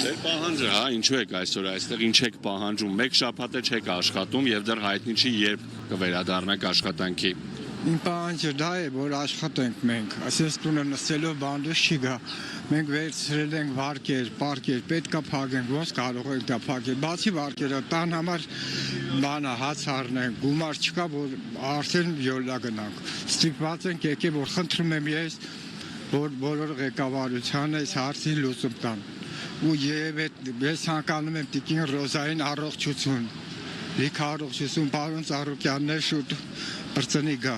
Ձեր պահանջը, հա, ինչու եք այսօր այստեղ, ինչ եք պահանջում, մեկ շաբաթ է չեք աշխատում եւ դեռ հայտնի չի երբ կվերադառնաք աշխատանքի։ Իմ պահանջը դա է, որ աշխատենք մենք, ասես տունը նստելով բանդուս չի գա, մենք վերցրել ենք վարկեր, պարկեր, պետք է փակենք, ոնց կարող ենք դա փակել, բացի վարկերը, տան համար բանա հաց առնենք, գումար չկա, որ արդեն յոլա գնանք, ստիպված ենք եկել, որ խնդրում եմ ես, որ բոլոր ղեկավարությանը այս հարցին լուծում տան, ու եւ ես ցանկանում եմ տիկին Ռոզային առողջություն, լիքը առողջություն, պարոն Ծառուկյանն է շուտ բրծնի գա,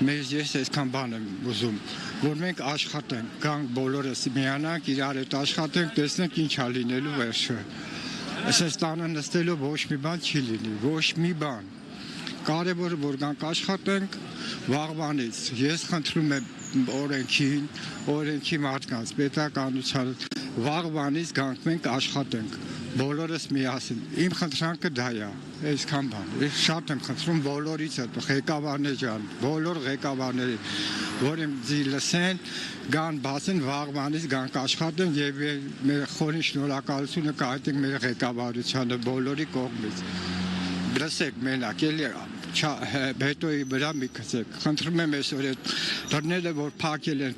Մեզ ես այսքան բան եմ ուզում, որ մենք աշխատենք, գանք բոլորս միանանք, իրար հետ աշխատենք, տեսնենք ինչ ա լինելու վերջը։ Այսպես տանը նստելով ոչ մի բան չի լինի, ոչ մի բան։ Կարևորը որ գանք աշխատենք վաղվանից։ Ես խնդրում եմ օրենքի մարդկանց, պետականության վաղվանից գանք մենք աշխատենք, բոլորս միասին։ Իմ խնդրանքը դա է, այսքան բան։ Ես շատ եմ խնդրում բոլորից ղեկավարներ ջան, բոլոր ղեկավարների, որ իմ լսեն, գան բացեն վաղվանից գանք աշխատեն եւ մեր խորին շնորհակալությունը կհայտնենք մեր ղեկավարությանը բոլորի կողմից։ Լսեք մենակ, էլի հետոյի վրա մի քցեք։ Խնդրում եմ այսօր այդ դռները որ փակել են,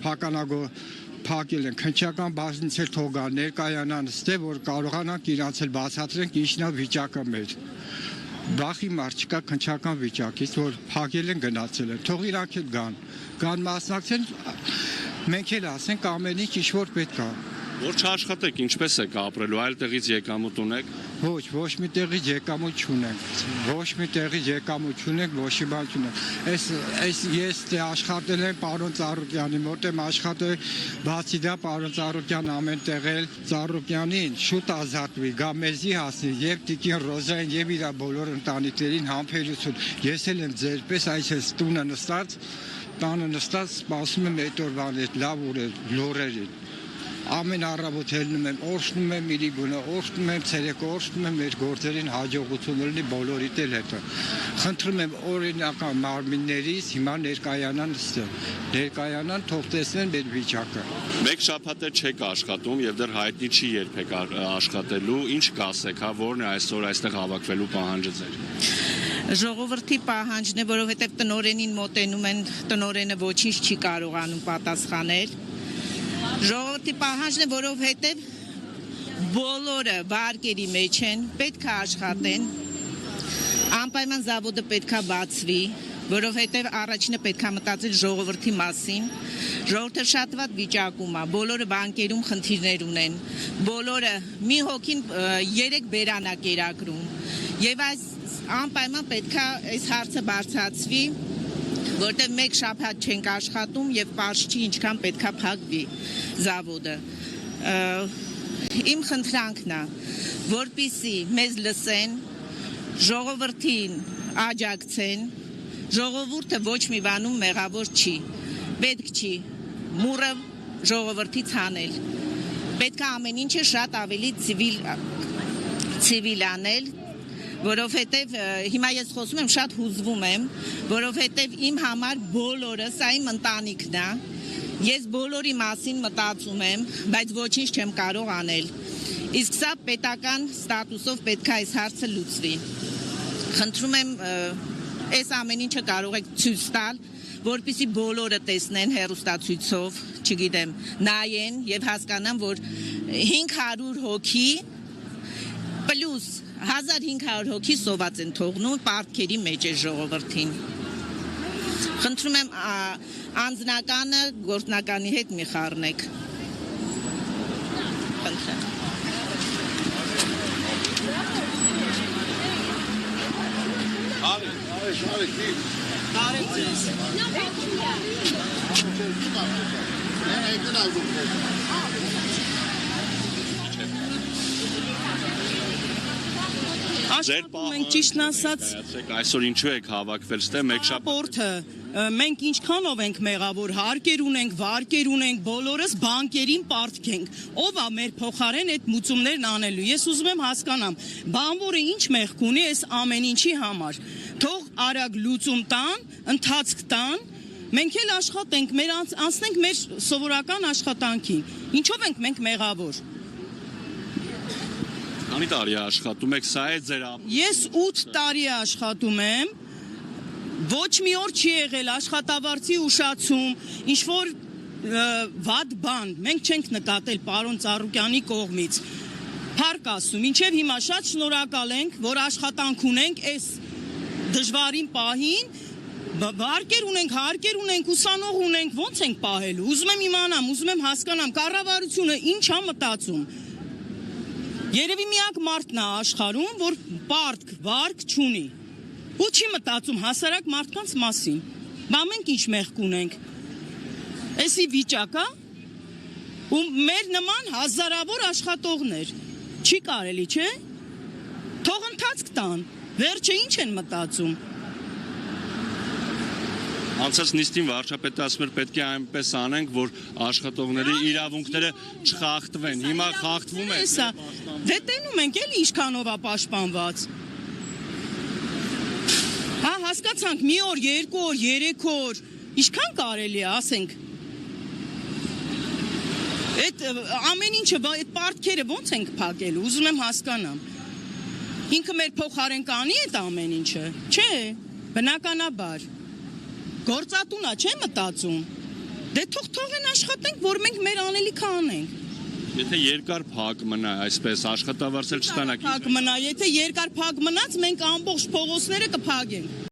փակել են, քնչական բաժնից էլ թողա ներկայանան ստե, որ կարողանանք իրանց էլ բացատրենք ինչն է վիճակը մեր։ Բախի մարդ չկա քնչական վիճակից, որ փակել են գնացել են, թող իրանք էլ գան մասնակցեն, մենք էլ ասենք ամեն ինչ որ պետք է։ Որ չաշխատեք, ինչպես եք ապրելու, այլ տեղից եկամուտ ունեք։ Ոչ մի տեղից եկամուտ չունենք, ոչ մի տեղից եկամուտ չունենք, ոչ մի բան չունենք։ Ես աշխատել եմ պարոն Ծառուկյանի մոտ եմ աշխատել, բացի դա պարոն Ծառուկյան ամեն տեղ էլ Ծառուկյանին շուտ ազատվի, գա մեզի հասնի եւ տիկին Ռոզային եւ իր բոլոր ընտանիքներին համբերություն։ Ես էլ եմ ձերպես այսպես տանը նստած սպասում եմ այդ օրվան այդ լավ լուրերին։ Ամեն առավոտ ելնում եմ, օրհնում եմ իրի գունը, օրհնում եմ ցերեկը, օրհնում եմ մեր գործերին հաջողություն լինի բոլորիդ էլ հետո։ Խնդրում եմ օրինական մարմիններից հիմա ներկայանան թող տեսնեն մեր վիճակը։ Մեկ շաբաթ է չեք աշխատում եւ դեռ հայտնի չի երբ եք աշխատելու, ինչ կասեք, հա, որն է այսօր այստեղ հավաքվելու պահանջը ձեր։ Ժողովրդի պահանջն է, որովհետեւ տնօրենին մոտենում են, տնօրենը ոչինչ չի կարողանում պատասխանել։ Ժողովրդի պահանջն է, որովհետև բոլորը վարկերի մեջ են, պետք է աշխատեն, անպայման զավոդը պետք է բացվի, որովհետև առաջինը պետք է մտածել ժողովրդի մասին, ժողովուրդը շատ վատ վիճակում է, բոլորը բանկերում խնդիրներ ունեն, բոլորը մի հոգին 3 բերան է կերակրում, եւ այս անպայման պետք է այս հարցը բարձրացվի, որտեղ մեկ շաբաթ չենք աշխատում եւ պարզ չի ինչքան պետքա փակվի զավոդը։ Իմ խնդրանքն է, որպեսզի մեզ լսեն, ժողովրդին աջակցեն, ժողովուրդը ոչ մի բանում մեղավոր չի, պետք չի մուրը ժողովրդից հանել, պետք է ամեն ինչը շատ ավելի ցիվիլ անել, որովհետև հիմա ես խոսում եմ, շատ հուզվում եմ, որովհետև իմ համար բոլորը, սա իմ ընտանիքն է, ես բոլորի մասին մտածում եմ, բայց ոչինչ չեմ կարող անել, իսկ սա պետական ստատուսով պետք է այս հարցը լուծվի, խնդրում եմ, այս ամեն ինչը կարող եք ցույց տալ, որպեսզի բոլորը տեսնեն հեռուստացույցով, չգիտեմ, նայեն եւ հասկանան, որ 500 հոգի պլյուս 1500 հոգի սոված են թողնում, պարտքերի մեջ է ժողովրդին։ Խնդրում եմ անձնականը գործնականի հետ մի խառնեք։ Խնդրեմ։ Աշխատում ենք ճիշտն ասած այսօր ինչու եք հավաքվել ստե մեկ շաբաթը մենք ինչքանով ենք մեղավոր հարկեր ունենք, վարկեր ունենք, բոլորս բանկերին պարտք ենք, ով է մեր փոխարեն այդ մուծումներն անելու։ Ես ուզում եմ հասկանամ, բանվորը ինչ մեղք ունի այս ամեն ինչի համար։ Թող արագ լուծում տան, ընթացք տան, մենք էլ աշխատենք, անցնենք մեր սովորական աշխատանքին։ Ինչով ենք մենք մեղավոր։ Քանի տարի է աշխատում եք, սա է ձեր Ես 8 տարի աշխատում եմ, ոչ մի օր չի եղել աշխատավարձի ուշացում, ինչ որ վատ բան, մենք չենք նկատել պարոն Ծառուկյանի կողմից, փառք ասում, մինչև հիմա շատ շնորհակալ ենք, որ աշխատանք ունենք, այս դժվարին պահին, վարկեր ունենք, հարկեր ունենք, ուսանող ունենք, ոնց ենք պահելու, ուզում եմ իմանամ, ուզում եմ հասկանամ, կառավարությունը ինչ է մտածում, երևի միակ մարդն է աշխարհում, որ պարտք, վարկ չունի, ու չի մտածում հասարակ մարդկանց մասին, բա մենք ինչ մեղք ունենք, էսի վիճակա, ու մեր նման հազարավոր աշխատողներ, չի կարելի, չէ, թող ընթացք տան, վերջը ինչ են մտածում, Անցած նիստին վարչապետը ասում էր պետք է այնպես անենք, որ աշխատողների իրավունքները չխախտվեն։ Հիմա խախտվում է։ Դե տենում ենք էլի ինչքանով է պաշտպանված։ Հա, հասկացանք, մի օր, երկու օր, երեք օր, ինչքան կարելի է, ասենք։ Այդ ամեն ինչը, այդ պարտքերը ոնց ենք փակելու, ուզում եմ հասկանամ։ Ինքը մեր փոխարեն կանի այդ ամեն ինչը, չէ, բնականաբար։ Գործատունա չէ մտածում, դե թող են աշխատենք, որ մենք մեր անելիքը անենք։ Եթե երկար փակ մնա, այսպես աշխատավարձել չստանաք։ Եթե երկար փակ մնաց, մենք ամբողջ փողոցները կփակենք։